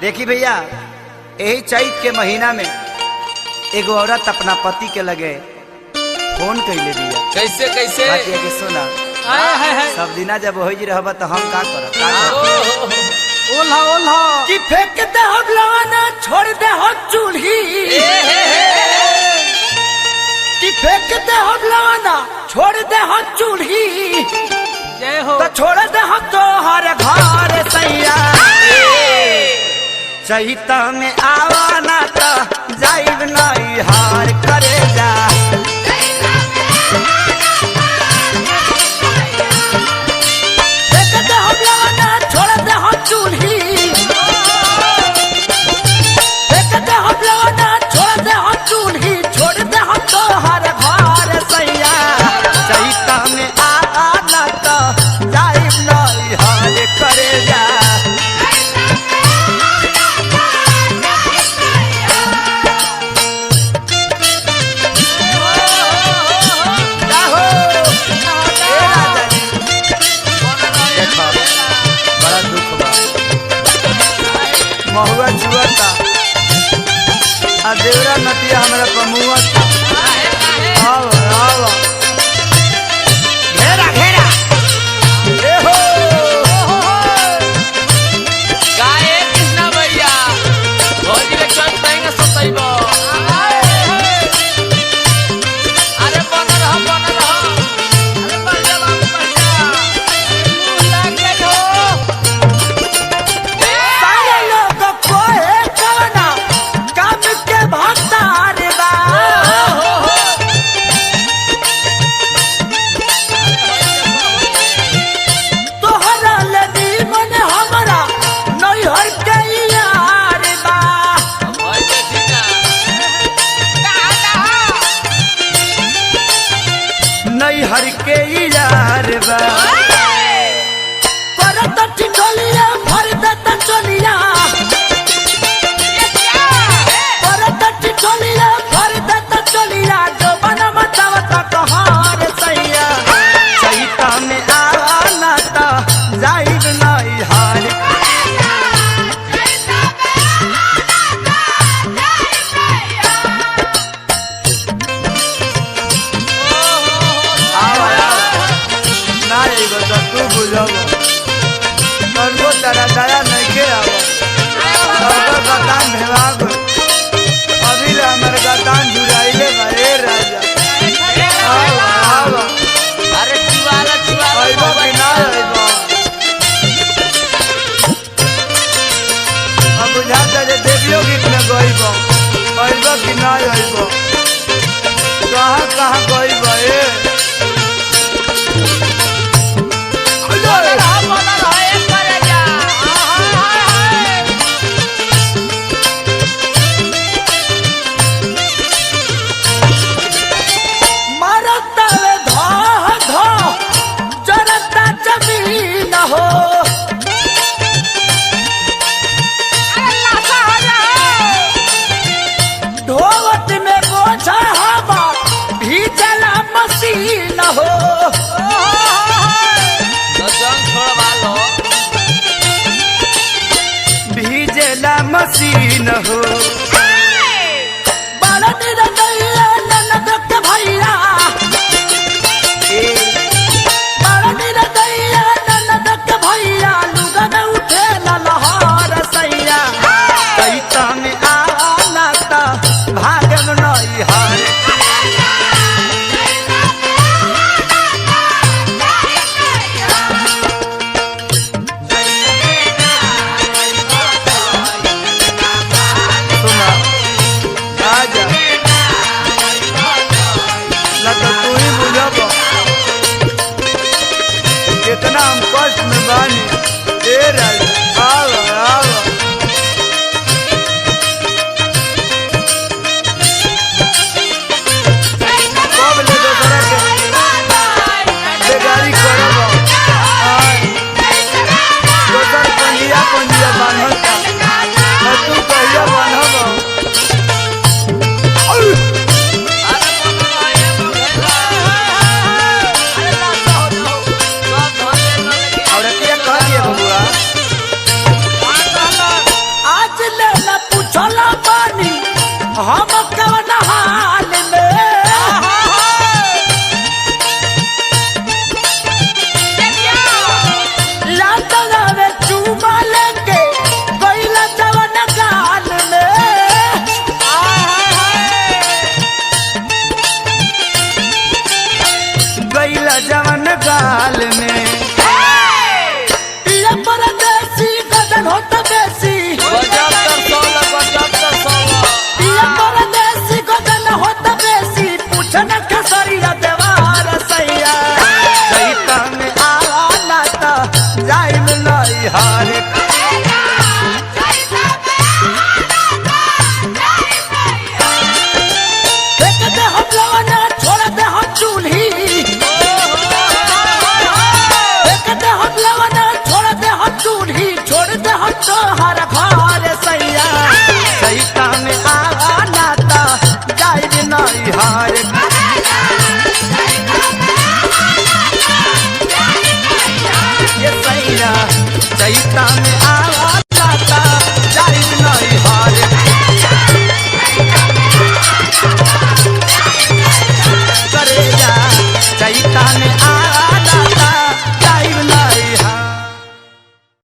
देखी भैया, यही चैत के महीना में एगो औरत अपना पति के लगे फोन कैले दिया। कैसे कैसे बातिया के सुना सब दिना जब हो जी रहबा तो हम का करब? ओल्हा ओल्हा कि फेंक दे हम लवाना छोड़ दे हम चूल्ही, कि फेंक दे हम लवाना छोड़ दे हम चूल्ही, जय हो तो छोड़ दे हम तो हर घर सैया चैता में आवाना तो जाइब नहीं हार करे जा। फेंक दे हम लवाना छोड़ दे हम चूल्ही, फेंक दे हम लवाना छोड़ दे हम चूल्ही, छोड़ दे हम तो हर घर सैया चैता में आवाना तो जाइब नहीं हार करे जा। महुआ जुआता आ देवरा नतिया हमरा पमुआ आओ आओ घेरा घेरा ए हो गाए कृष्णा भैया भौजी के चल देंगे सतैबो। अरे बन रहा अरे बन जा बाबू बन जा लग गई हो। सारे लोग कोए कवना काम के भक्तार बा, तोहरा लदी मन हमरा नैहर के यार बा, भाई के ठीका नैहर के यार बा। करत टिटोलिया भर दत चोलिया, करत टिटोलिया भर दत चोलिया, जो बना मचावत कहार सैया चैता में आना तो जाइब नहीं हार। आओ आओ ना एगो तो तू बुझब तनको तारा दया नहीं के आवो सबका गतान भेवाग अभी ले हमर गतान जुड़ाइले बा ए राजा। आओ आओ अरे चुवाला आइबो कि ना आइबो अब बुझाता जे देवियो गीत में गइबो आइबो कि ना आइबो कहाँ कहाँ गइबो ए मरता वे धाह धाह जरता जमीन हो, ढोवत में बोझा हवा भीजला मशीन हो, तो जंग छोड़वा लो भीजला मशीन हो। बड़ा निरदैया ननद के भैया, बड़ा निरदैया ननद के भैया, लुगा में उठे लहर सैया चैता में आना तो भागम नहीं हार। बिहार